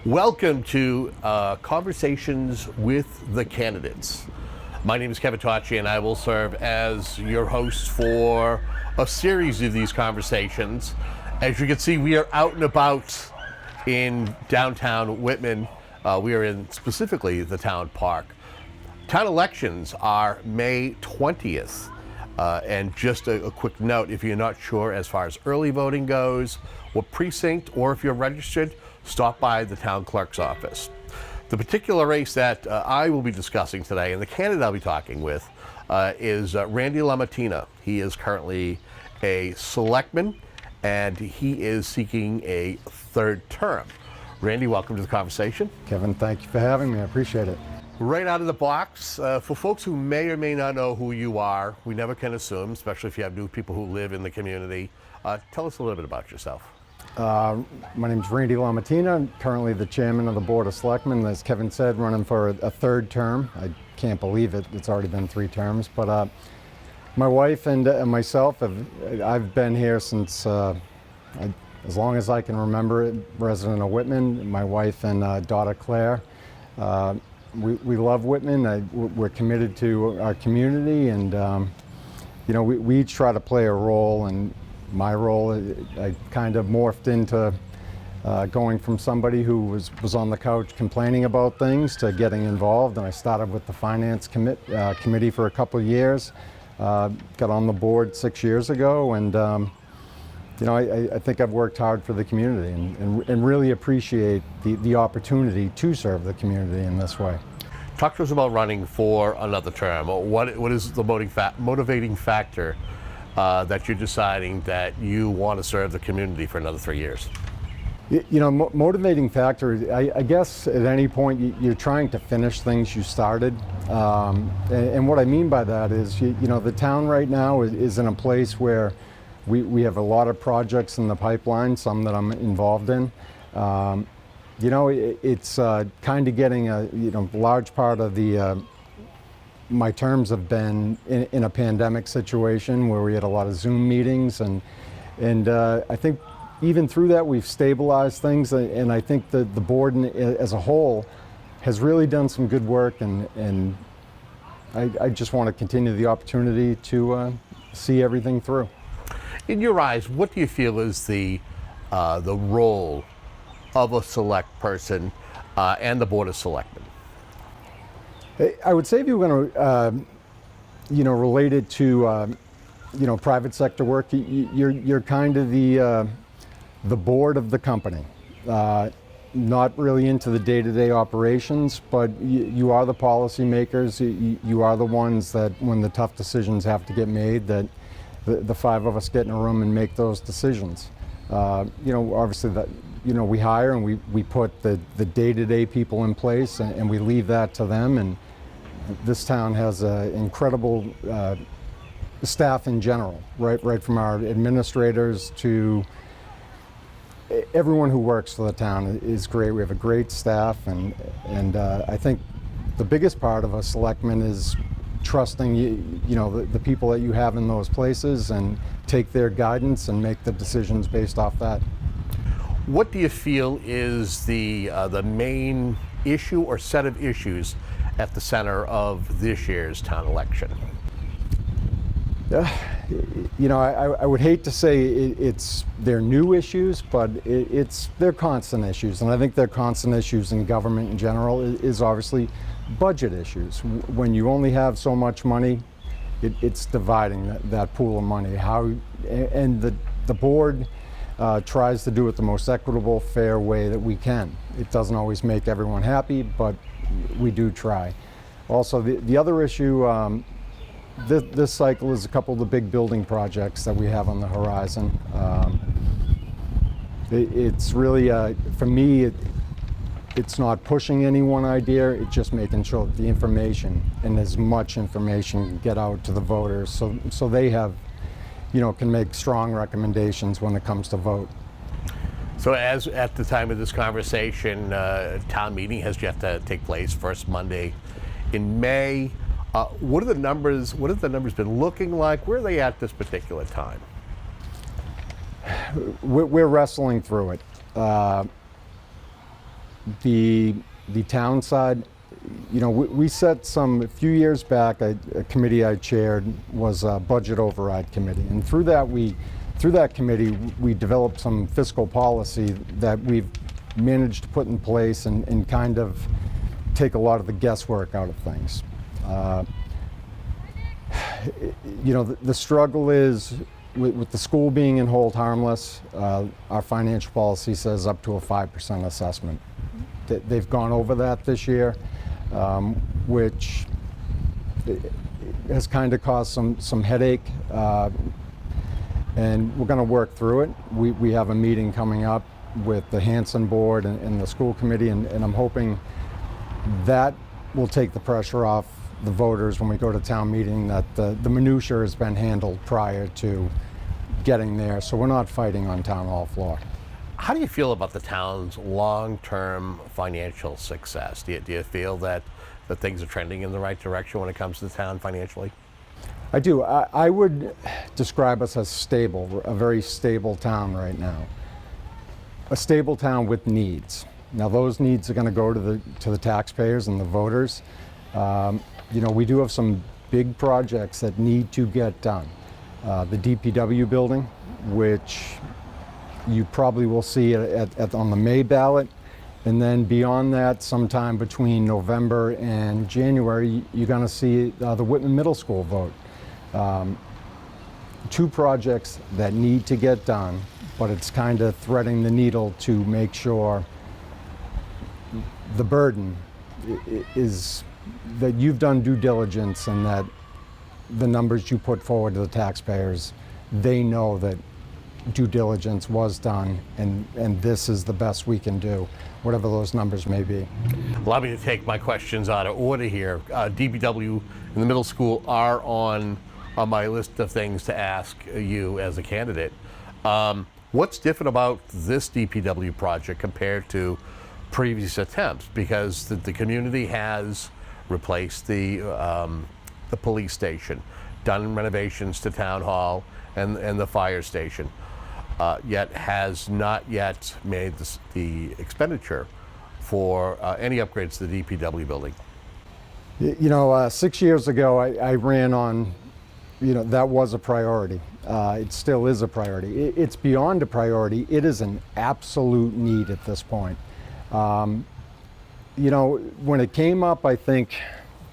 Welcome to Conversations with the Candidates. My name is Kevin Tocci, and I will serve as your host for a series of these conversations. As you can see, we are out and about in downtown Whitman. We are in specifically the town park. Town elections are May 20th. And just a quick note, if you're not sure as far as early voting goes, what precinct, or if you're registered, stop by the town clerk's office. The particular race that I will be discussing today, and the candidate I'll be talking with, is Randy LaMattina. He is currently a selectman, and he is seeking a third term. Randy, welcome to the conversation. Kevin, thank you for having me. I appreciate it. Right out of the box, for folks who may or may not know who you are, we never can assume, especially if you have new people who live in the community. Tell us a little bit about yourself. My name is Randy LaMattina. I'm currently the chairman of the Board of Selectmen. As Kevin said, running for a third term. I can't believe it. It's already been 3 terms. But my wife and myself, I've been here since as long as I can remember, resident of Whitman. My wife and daughter Claire. We love Whitman. We're committed to our community, and we each try to play a role. And my role, I kind of morphed into going from somebody who was on the couch complaining about things to getting involved. And I started with the finance committee for a couple of years. Got on the board 6 years ago, and I think I've worked hard for the community and really appreciate the opportunity to serve the community in this way. Talk to us about running for another term. What is the motivating factor that you're deciding that you want to serve the community for another 3 years? Motivating factor, I guess at any point you're trying to finish things you started. And what I mean by that is, the town right now is in a place where we have a lot of projects in the pipeline, some that I'm involved in. It's kind of getting a large part of my terms have been in a pandemic situation where we had a lot of Zoom meetings, and I think even through that we've stabilized things, and I think that the board as a whole has really done some good work, and I just want to continue the opportunity to see everything through. In your eyes, what do you feel is the role of a select person and the Board of Selectmen? I would say if you were going to, relate it to, private sector work, you're kind of the board of the company. Not really into the day-to-day operations, but you are the policymakers. You are the ones that, when the tough decisions have to get made, that the 5 of us get in a room and make those decisions. Obviously that, we hire and we put the day-to-day people in place, and we leave that to them. And this town has an incredible staff in general, right from our administrators to everyone who works for the town is great. We have a great staff, and I think the biggest part of a selectman is trusting the people that you have in those places, and take their guidance and make the decisions based off that. What do you feel is the main issue or set of issues at the center of this year's town election? I would hate to say they're new issues, but they're constant issues, and I think they're constant issues in government in general. Is obviously budget issues. When you only have so much money, it's dividing that pool of money. And the board tries to do it the most equitable, fair way that we can. It doesn't always make everyone happy, but we do try. Also, the other issue this cycle is a couple of the big building projects that we have on the horizon. It's really, for me, it's not pushing any one idea, it's just making sure that the information, and as much information, can get out to the voters so they have, can make strong recommendations when it comes to vote. So as at the time of this conversation, town meeting has yet to take place, first Monday in May. What are the numbers been looking like? Where are they at this particular time? we're wrestling through it. The town side, we set a few years back, a committee I chaired was a budget override committee. And through that committee, we developed some fiscal policy that we've managed to put in place and kind of take a lot of the guesswork out of things. The struggle is with the school being in hold harmless, our financial policy says up to a 5% assessment. They've gone over that this year, which has kind of caused some headache, and we're going to work through it. We have a meeting coming up with the Hanson board and the school committee, and I'm hoping that will take the pressure off the voters when we go to town meeting, that the minutia has been handled prior to getting there, so we're not fighting on town hall floor. How do you feel about the town's long-term financial success? Do you feel that things are trending in the right direction when it comes to the town financially? I do. I would describe us as stable, a very stable town right now. A stable town with needs. Now those needs are going to go to the taxpayers and the voters. We do have some big projects that need to get done. The DPW building, which you probably will see on the May ballot. And then beyond that, sometime between November and January, you're going to see the Whitman Middle School vote. Two projects that need to get done, but it's kind of threading the needle to make sure the burden is that you've done due diligence and that the numbers you put forward to the taxpayers, they know that due diligence was done and this is the best we can do, whatever those numbers may be. Allow me to take my questions out of order here. DPW and the middle school are on my list of things to ask you as a candidate. What's different about this DPW project compared to previous attempts? Because the community has replaced the police station, done renovations to town hall and the fire station, yet has not yet made the expenditure for any upgrades to the DPW building. 6 years ago, I ran on, that was a priority. It still is a priority. It's beyond a priority. It is an absolute need at this point. When it came up, I think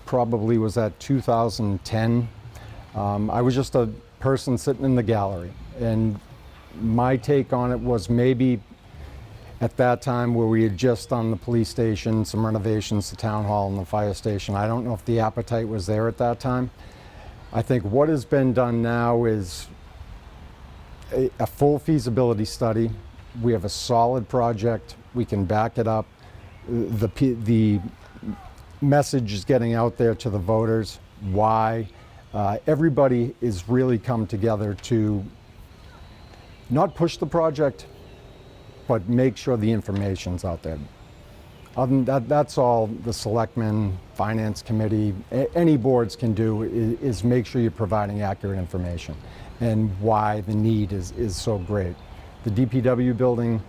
probably was at 2010. I was just a person sitting in the gallery, and my take on it was maybe at that time where we had just done the police station, some renovations to town hall and the fire station. I don't know if the appetite was there at that time. I think what has been done now is a full feasibility study. We have a solid project. We can back it up. The message is getting out there to the voters. Why? Everybody is really come together to not push the project, but make sure the information's out there. Other than that, that's all the selectmen, finance committee, any boards can do is make sure you're providing accurate information and why the need is so great. The DPW building,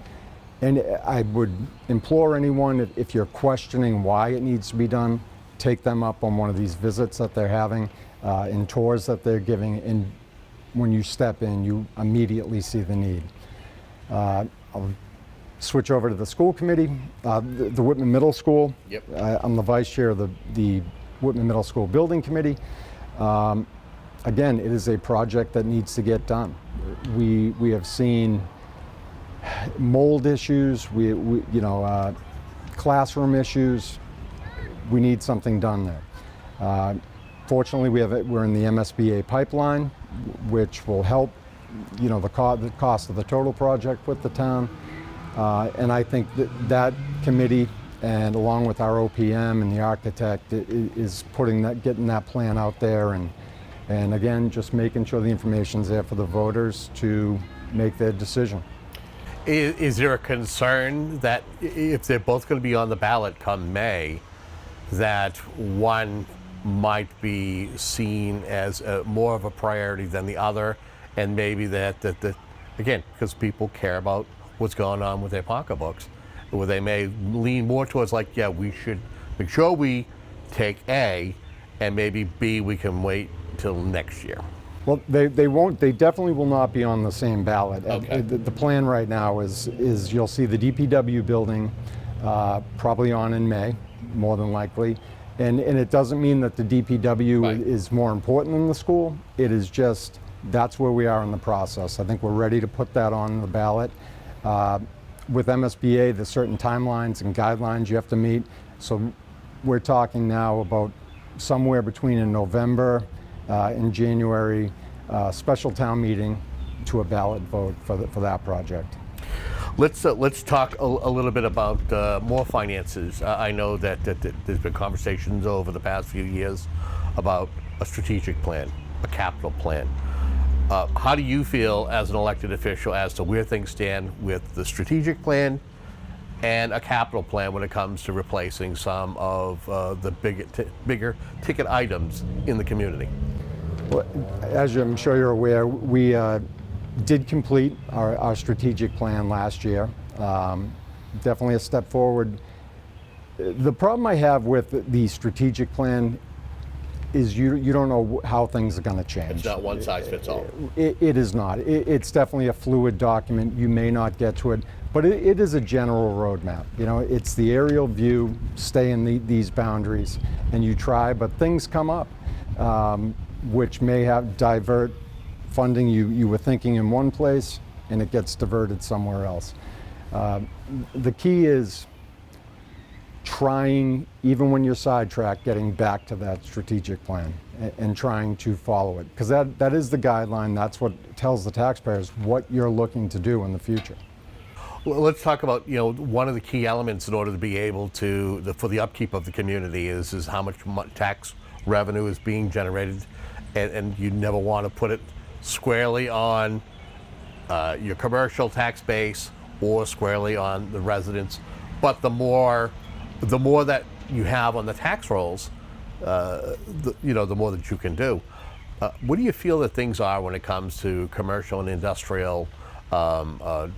and I would implore anyone, if you're questioning why it needs to be done, take them up on one of these visits that they're having and tours that they're giving, and when you step in, you immediately see the need. I'll switch over to the school committee, the Whitman Middle School. Yep. I'm the vice chair of the Whitman Middle School Building Committee. Again, it is a project that needs to get done. We have seen mold issues, classroom issues. We need something done there. Fortunately, we're in the MSBA pipeline, which will help, the cost of the total project with the town. And I think that committee, and along with our OPM and the architect, is getting that plan out there, and again, just making sure the information's there for the voters to make their decision. Is there a concern that if they're both going to be on the ballot come May, that one might be seen as more of a priority than the other, and maybe that again, because people care about what's going on with their pocketbooks, where they may lean more towards like, yeah, we should make sure we take A, and maybe B, we can wait till next year. Well, they won't. They definitely will not be on the same ballot. Okay. The plan right now is you'll see the DPW building probably on in May, more than likely, and it doesn't mean that the DPW Right. is more important than the school. It is just that's where we are in the process. I think we're ready to put that on the ballot. With MSBA, there's certain timelines and guidelines you have to meet. So we're talking now about somewhere between in November and January, special town meeting to a ballot vote for that project. Let's talk a little bit about more finances. I know that there's been conversations over the past few years about a strategic plan, a capital plan. How do you feel as an elected official as to where things stand with the strategic plan and a capital plan when it comes to replacing some of the bigger ticket items in the community? Well, as I'm sure you're aware, we did complete our strategic plan last year. Definitely a step forward. The problem I have with the strategic plan is you don't know how things are going to change. It's not one size fits all. It is not. It's definitely a fluid document. You may not get to it, but it is a general roadmap. You know, it's the aerial view, stay in these boundaries, and you try, but things come up, which may have divert funding you were thinking in one place, and it gets diverted somewhere else. The key is trying, even when you're sidetracked, getting back to that strategic plan and trying to follow it. Because that is the guideline, that's what tells the taxpayers what you're looking to do in the future. Well, let's talk about, one of the key elements in order to be able to, for the upkeep of the community is how much tax revenue is being generated, and you never want to put it squarely on your commercial tax base or squarely on the residents, but the more that you have on the tax rolls, the more that you can do. What do you feel that things are when it comes to commercial and industrial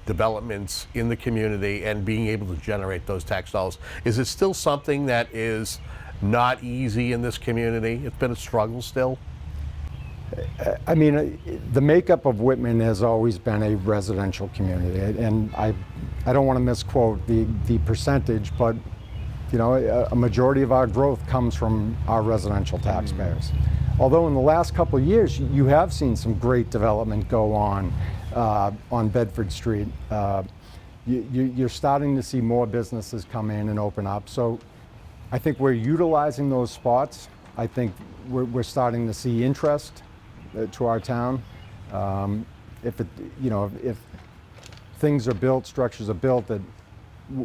developments in the community and being able to generate those tax dollars? Is it still something that is not easy in this community? It's been a struggle still? I mean, the makeup of Whitman has always been a residential community, and I don't want to misquote the percentage, but a majority of our growth comes from our residential taxpayers. Although in the last couple of years, you have seen some great development go on Bedford Street. You're starting to see more businesses come in and open up. So I think we're utilizing those spots. I think we're starting to see interest to our town. If things are built, structures are built, that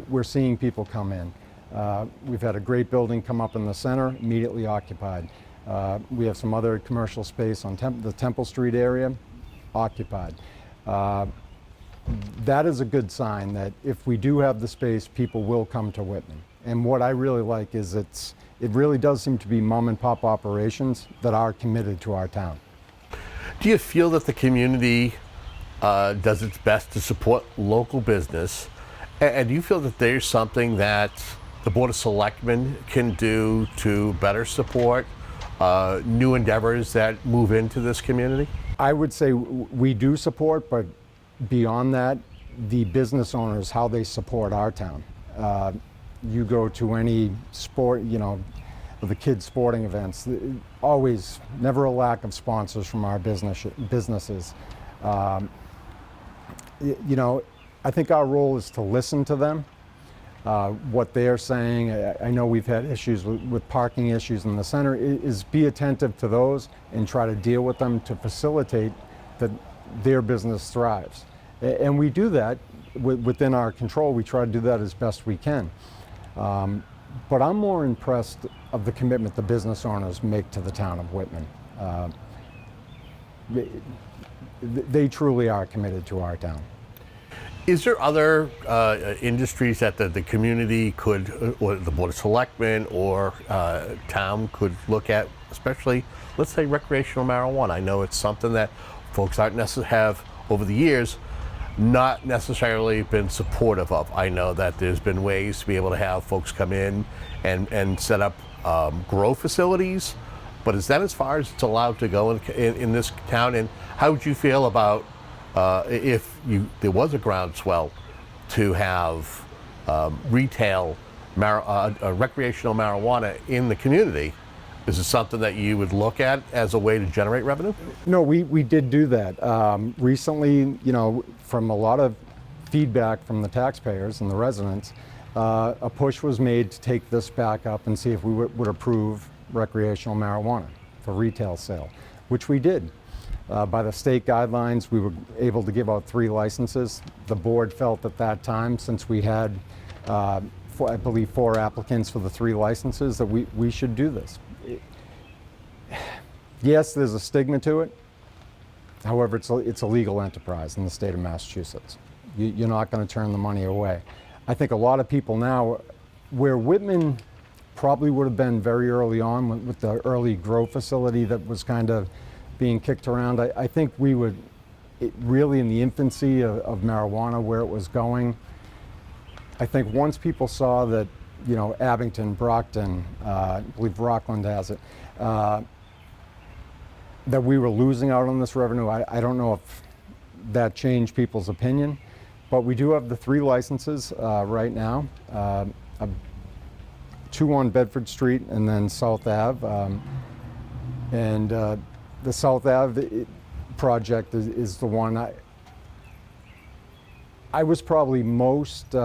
we're seeing people come in. We've had a great building come up in the center, immediately occupied. We have some other commercial space on the Temple Street area, occupied. That is a good sign that if we do have the space, people will come to Whitman. And what I really like is it really does seem to be mom and pop operations that are committed to our town. Do you feel that the community does its best to support local business? And do you feel that there's something that the Board of Selectmen can do to better support new endeavors that move into this community? I would say we do support, but beyond that, the business owners, how they support our town. You go to any sport, the kids' sporting events, always, never a lack of sponsors from our businesses. I think our role is to listen to them, what they're saying. I know we've had issues with parking issues in the center, is be attentive to those and try to deal with them to facilitate that their business thrives. And we do that within our control. We try to do that as best we can. But I'm more impressed of the commitment the business owners make to the town of Whitman. They truly are committed to our town. Is there other industries that the community could, or the Board of Selectmen or town could look at, especially, let's say, recreational marijuana? I know it's something that folks aren't necessarily have over the years not necessarily been supportive of. I know that there's been ways to be able to have folks come in and set up grow facilities, but is that as far as it's allowed to go in this town? And how would you feel about if there was a groundswell to have retail recreational marijuana in the community? Is it something that you would look at as a way to generate revenue? No, we did do that. Recently, from a lot of feedback from the taxpayers and the residents, a push was made to take this back up and see if we would approve recreational marijuana for retail sale, which we did. By the state guidelines, we were able to give out 3 licenses. The board felt at that time, since we had, I believe, 4 applicants for the 3 licenses, that we should do this. Yes, there's a stigma to it. However, it's a legal enterprise in the state of Massachusetts. You're not going to turn the money away. I think a lot of people now, where Whitman probably would have been very early on with the early grow facility that was kind of being kicked around, I think we would, really in the infancy of marijuana, where it was going, I think once people saw that, Abington, Brockton, I believe Rockland has it, that we were losing out on this revenue. I don't know if that changed people's opinion, but we do have the 3 licenses right now, 2 on Bedford Street and then South Ave. The South Ave project is the one I was probably most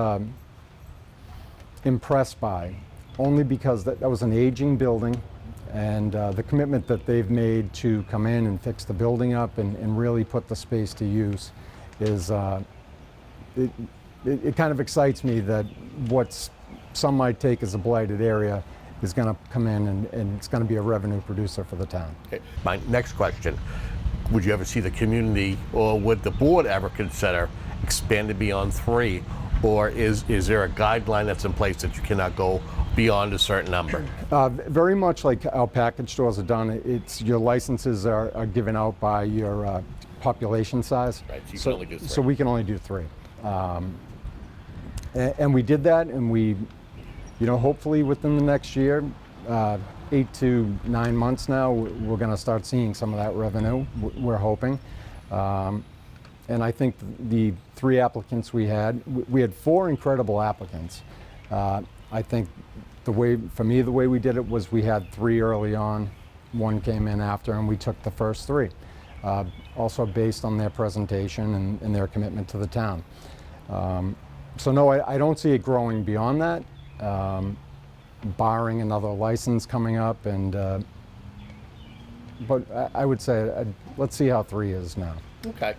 impressed by, only because that was an aging building, and the commitment that they've made to come in and fix the building up and really put the space to use is, it kind of excites me that what some might take as a blighted area is going to come in and it's going to be a revenue producer for the town. Okay. My next question, would you ever see the community, or would the board ever consider expanding beyond 3? Or is there a guideline that's in place that you cannot go beyond a certain number? Very much like our package stores are done. It's your licenses are given out by your population size. Right, so you can only do 3. So we can only do 3. And we did that, and we, hopefully within the next year, 8 to 9 months now, we're going to start seeing some of that revenue. We're hoping. And I think the 3 applicants we had 4 incredible applicants. I think the way we did it was we had 3 early on, 1 came in after, and we took the first 3. Also based on their presentation and their commitment to the town. So no, I don't see it growing beyond that, barring another license coming up. But I would say let's see how 3 is now. Okay.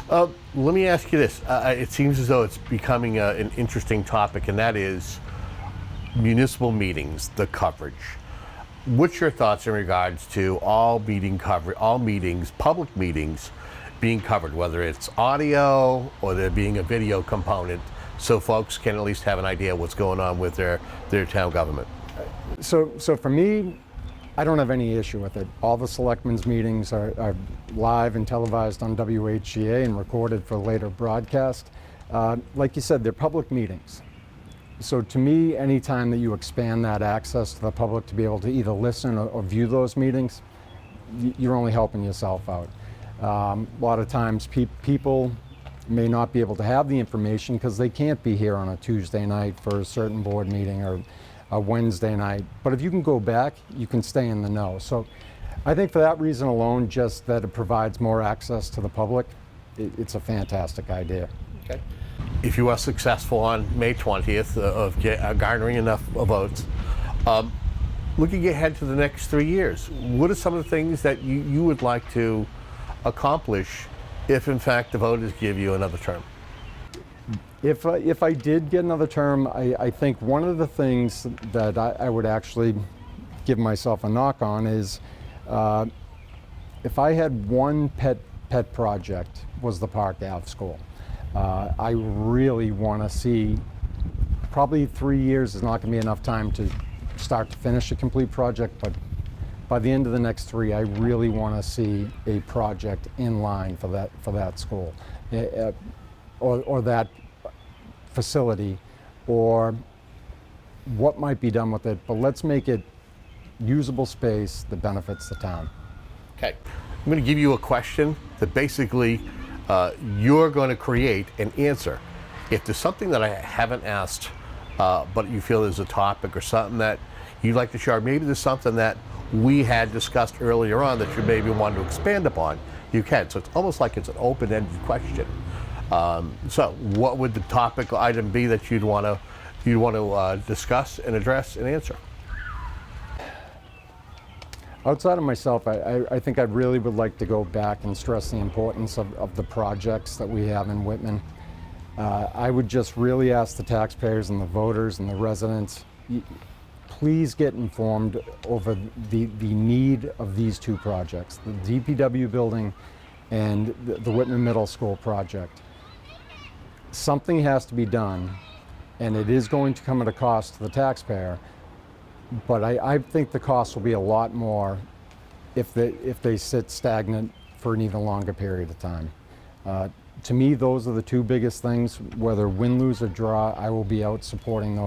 Let me ask you this. It seems as though it's becoming an interesting topic, and that is municipal meetings, the coverage. What's your thoughts in regards to all meetings, public meetings being covered, whether it's audio or there being a video component, so folks can at least have an idea what's going on with their town government? So for me, I don't have any issue with it. All the selectmen's meetings are live and televised on WHCA and recorded for later broadcast. Like you said, they're public meetings. So to me, anytime that you expand that access to the public to be able to either listen or view those meetings, you're only helping yourself out. A lot of times people may not be able to have the information because they can't be here on a Tuesday night for a certain board meeting or a Wednesday night. But if you can go back, you can stay in the know. So I think for that reason alone, just that it provides more access to the public, it's a fantastic idea. Okay. If you are successful on May 20th of garnering enough votes, looking ahead to the next 3 years, what are some of the things that you would like to accomplish if in fact the voters give you another term? If I did get another term, I think one of the things that I would actually give myself a knock on is if I had one pet project was the Park Ave School. I really want to see, probably 3 years is not going to be enough time to start to finish a complete project, but by the end of the next 3, I really want to see a project in line for that school. or that facility, or what might be done with it, but let's make it usable space that benefits the town. Okay, I'm going to give you a question that basically you're going to create an answer. If there's something that I haven't asked, but you feel is a topic or something that you'd like to share, maybe there's something that we had discussed earlier on that you maybe want to expand upon, you can. So it's almost like it's an open-ended question. So what would the topic item be that you'd want to discuss and address and answer? Outside of myself, I think I really would like to go back and stress the importance of the projects that we have in Whitman. I would just really ask the taxpayers and the voters and the residents, please get informed over the need of these two projects, the DPW building and the Whitman Middle School project. Something has to be done, and it is going to come at a cost to the taxpayer, but I think the cost will be a lot more if they sit stagnant for an even longer period of time. To me, those are the two biggest things. Whether win, lose, or draw, I will be out supporting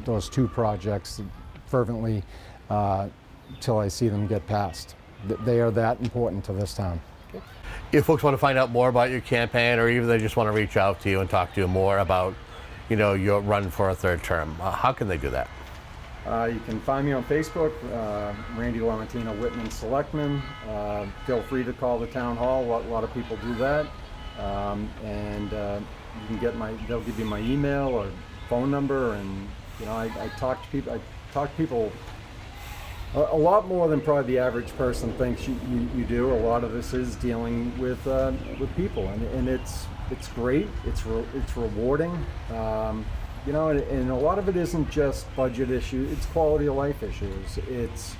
those two projects fervently till I see them get passed. They are that important to this town. If folks want to find out more about your campaign, or even they just want to reach out to you and talk to you more about, your run for a third term, how can they do that? You can find me on Facebook, Randy LaMattina, Whitman Selectmen. Feel free to call the town hall. A lot of people do that. And you can get they'll give you my email or phone number, and I talk to people. I talk to people a lot more than probably the average person thinks you do. A lot of this is dealing with people, and it's great. It's rewarding. And a lot of it isn't just budget issues. It's quality of life issues. It's,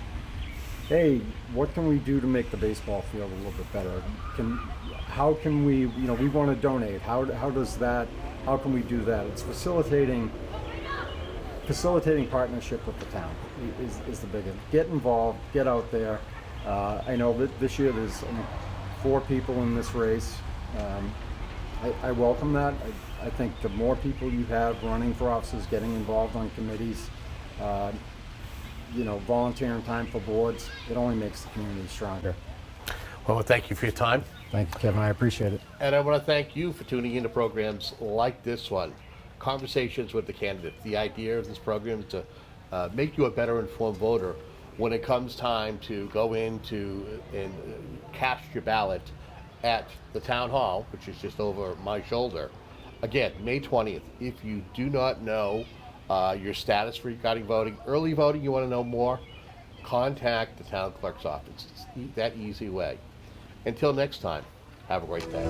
hey, what can we do to make the baseball field a little bit better? How can we, we want to donate. How can we do that? It's facilitating partnership with the town is the biggest. Get involved, get out there. I know that this year there's 4 people in this race. I welcome that. I think the more people you have running for offices, getting involved on committees, volunteering time for boards, it only makes the community stronger. Well, thank you for your time. Thank you, Kevin. I appreciate it. And I want to thank you for tuning into programs like this one, Conversations with the Candidate. The idea of this program is to make you a better informed voter when it comes time to go into and cast your ballot at the town hall, which is just over my shoulder. Again, May 20th. If you do not know your status regarding voting, early voting, you want to know more, contact the town clerk's office. It's that easy way. Until next time, have a great day.